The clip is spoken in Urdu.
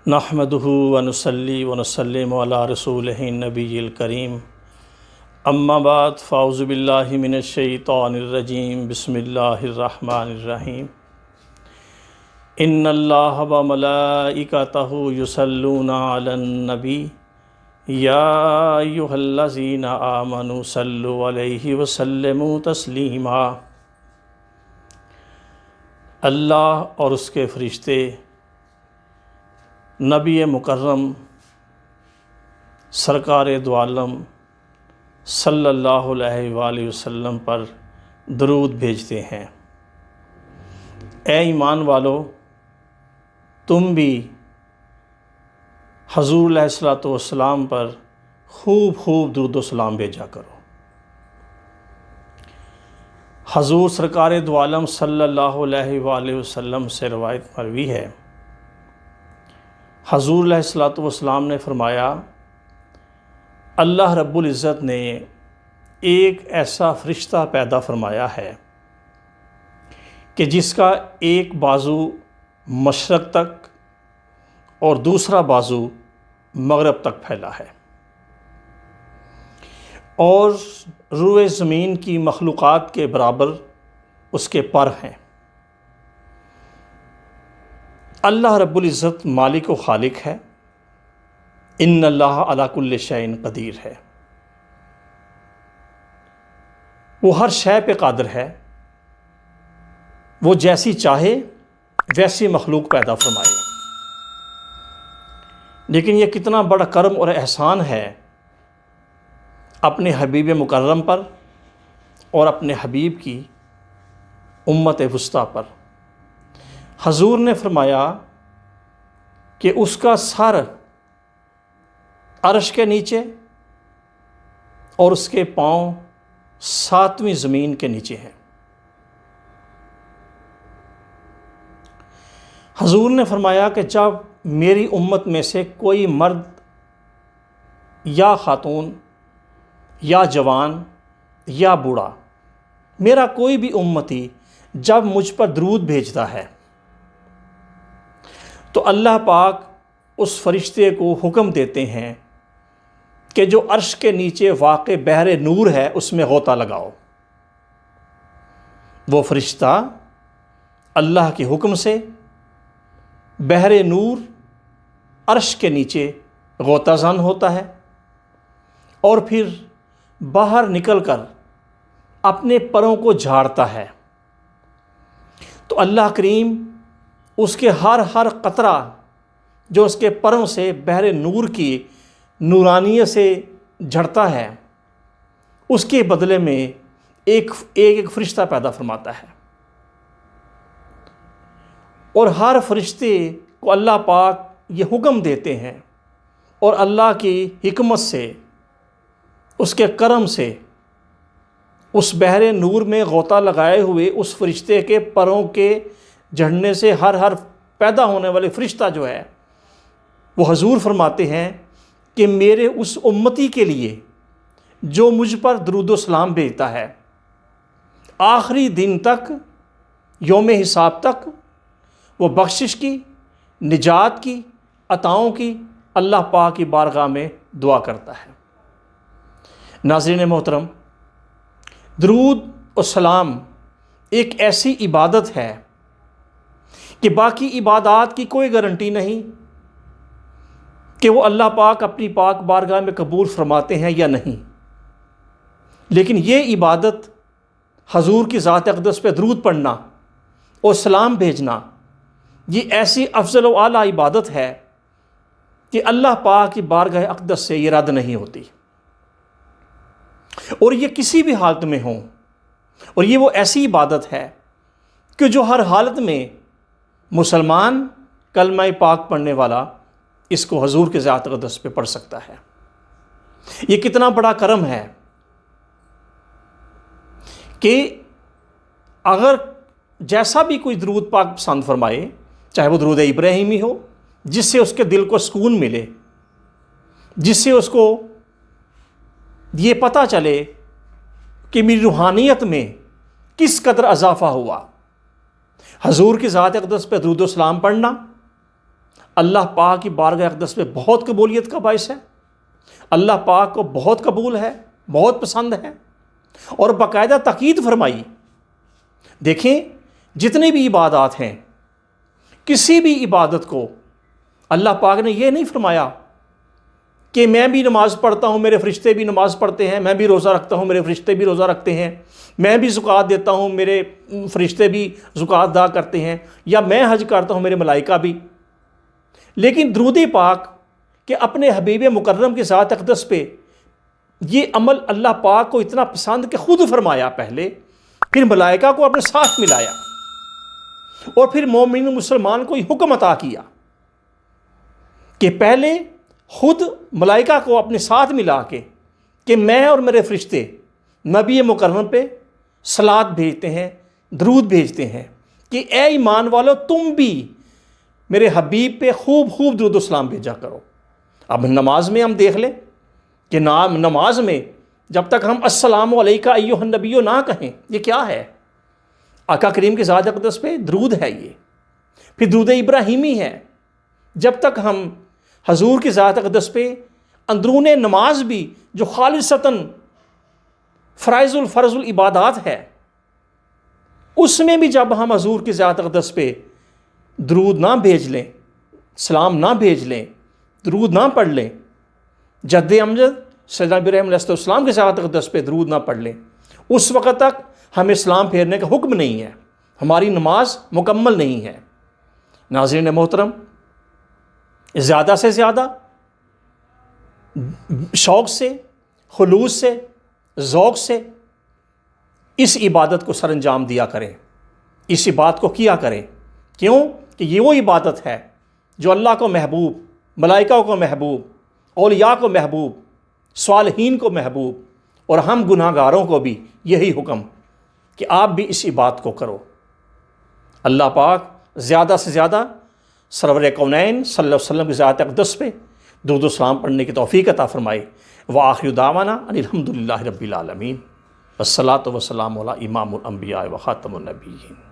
نحمدہ ونصلی ونسلم علی رسولہ النبی الکریم اما بعد فاعوذ باللہ من الشیطان الرجیم بسم اللہ الرحمن الرحیم ان اللہ وملائکتہ یصلون علی النبی یا ایھا الذین آمنوا صلوا علیہ وسلموا تسلیما۔ اللہ اور اس کے فرشتے نبی مکرم سرکار دو عالم صلی اللہ علیہ وآلہ وسلم پر درود بھیجتے ہیں۔ اے ایمان والو، تم بھی حضور علیہ الصلوۃ والسلام پر خوب درود و سلام بھیجا کرو۔ حضور سرکار دو عالم صلی اللہ علیہ وآلہ وسلم سے روایت مروی ہے، حضور علیہ الصلوۃ والسلام نے فرمایا، اللہ رب العزت نے ایک ایسا فرشتہ پیدا فرمایا ہے کہ جس کا ایک بازو مشرق تک اور دوسرا بازو مغرب تک پھیلا ہے، اور روئے زمین کی مخلوقات کے برابر اس کے پر ہیں۔ اللہ رب العزت مالک و خالق ہے، ان اللہ علی کل شیء قدیر ہے، وہ ہر شے پہ قادر ہے، وہ جیسی چاہے ویسی مخلوق پیدا فرمائے۔ لیکن یہ کتنا بڑا کرم اور احسان ہے اپنے حبیب مکرم پر اور اپنے حبیب کی امت وسطیٰ پر۔ حضور نے فرمایا کہ اس کا سر عرش کے نیچے اور اس کے پاؤں 7ویں زمین کے نیچے ہیں۔ حضور نے فرمایا کہ جب میری امت میں سے کوئی مرد یا خاتون یا جوان یا بوڑھا، میرا کوئی بھی امتی جب مجھ پر درود بھیجتا ہے تو اللہ پاک اس فرشتے کو حکم دیتے ہیں کہ جو عرش کے نیچے واقع بحر نور ہے اس میں غوطہ لگاؤ۔ وہ فرشتہ اللہ کے حکم سے بحر نور عرش کے نیچے غوطہ زن ہوتا ہے، اور پھر باہر نکل کر اپنے پروں کو جھاڑتا ہے، تو اللہ کریم اس کے ہر قطرہ جو اس کے پروں سے بحر نور کی نورانیت سے جھڑتا ہے، اس کے بدلے میں ایک فرشتہ پیدا فرماتا ہے، اور ہر فرشتے کو اللہ پاک یہ حکم دیتے ہیں، اور اللہ کی حکمت سے، اس کے کرم سے اس بحر نور میں غوطہ لگائے ہوئے اس فرشتے کے پروں کے جھڑنے سے ہر پیدا ہونے والے فرشتہ جو ہے وہ حضور فرماتے ہیں کہ میرے اس امتی کے لیے جو مجھ پر درود و سلام بھیجتا ہے، آخری دن تک، یوم حساب تک، وہ بخشش کی، نجات کی، عطاؤں کی اللہ پاک کی بارگاہ میں دعا کرتا ہے۔ ناظرین محترم، درود و سلام ایک ایسی عبادت ہے کہ باقی عبادات کی کوئی گارنٹی نہیں کہ وہ اللہ پاک اپنی پاک بارگاہ میں قبول فرماتے ہیں یا نہیں، لیکن یہ عبادت حضور کی ذات اقدس پہ درود پڑھنا اور سلام بھیجنا، یہ ایسی افضل و اعلیٰ عبادت ہے کہ اللہ پاک کی بارگاہ اقدس سے یہ رد نہیں ہوتی، اور یہ کسی بھی حالت میں ہوں، اور یہ وہ ایسی عبادت ہے کہ جو ہر حالت میں مسلمان کلمہ پاک پڑھنے والا اس کو حضور کے ذات اقدس پہ پڑھ سکتا ہے۔ یہ کتنا بڑا کرم ہے کہ اگر جیسا بھی کوئی درود پاک پسند فرمائے، چاہے وہ درود ابراہیمی ہو جس سے اس کے دل کو سکون ملے، جس سے اس کو یہ پتہ چلے کہ میری روحانیت میں کس قدر اضافہ ہوا، حضور کی ذات اقدس پہ درود و سلام پڑھنا، اللہ پاک کی بارگاہ اقدس میں بہت قبولیت کا باعث ہے، اللہ پاک کو بہت قبول ہے، بہت پسند ہے، اور باقاعدہ تاکید فرمائی۔ دیکھیں جتنی بھی عبادات ہیں، کسی بھی عبادت کو اللہ پاک نے یہ نہیں فرمایا کہ میں بھی نماز پڑھتا ہوں، میرے فرشتے بھی نماز پڑھتے ہیں، میں بھی روزہ رکھتا ہوں، میرے فرشتے بھی روزہ رکھتے ہیں، میں بھی زکوٰۃ دیتا ہوں، میرے فرشتے بھی زکوٰۃ ادا کرتے ہیں، یا میں حج کرتا ہوں، میرے ملائکہ بھی۔ لیکن درود پاک کہ اپنے حبیب مکرم کے ذات اقدس پہ یہ عمل اللہ پاک کو اتنا پسند کہ خود فرمایا پہلے، پھر ملائکہ کو اپنے ساتھ ملایا، اور پھر مومن مسلمان کو یہ حکم عطا کیا کہ پہلے خود ملائکہ کو اپنے ساتھ ملا کے کہ میں اور میرے فرشتے نبی مکرم پہ صلات بھیجتے ہیں، درود بھیجتے ہیں کہ اے ایمان والو تم بھی میرے حبیب پہ خوب خوب درود و سلام بھیجا کرو۔ اب نماز میں ہم دیکھ لیں کہ نماز میں جب تک ہم السلام علیکہ ایھا النبی نہ کہیں، یہ کیا ہے؟ آقا کریم کے ذات اقدس پہ درود ہے یہ، پھر درود ابراہیمی ہے۔ جب تک ہم حضور کی ذات اقدس پہ اندرون نماز بھی جو خالصتاً فرائض العبادات ہے، اس میں بھی جب ہم حضور کی ذات اقدس پہ درود نہ بھیج لیں، سلام نہ بھیج لیں، درود نہ پڑھ لیں، جد امجد سیدنا ابراہیم علیہ السلام کی ذات اقدس پہ درود نہ پڑھ لیں، اس وقت تک ہمیں سلام پھیرنے کا حکم نہیں ہے، ہماری نماز مکمل نہیں ہے۔ ناظرین محترم، زیادہ سے زیادہ شوق سے، خلوص سے، ذوق سے اس عبادت کو سر انجام دیا کریں، اس عبادت کو کیا کریں۔ کیوں کہ یہ وہ عبادت ہے جو اللہ کو محبوب، ملائکہ کو محبوب، اولیاء کو محبوب، صالحین کو محبوب، اور ہم گناہ گاروں کو بھی یہی حکم کہ آپ بھی اس عبادت کو کرو۔ اللہ پاک زیادہ سے زیادہ سرور کونین صلی اللہ علیہ وسلم کی ذات اقدس پہ درود و سلام پڑھنے کی توفیق عطا فرمائے۔ وآخر دعوانا ان الحمدللہ رب العالمین، والصلاۃ والسلام علی امام الانبیاء و خاتم النبیین۔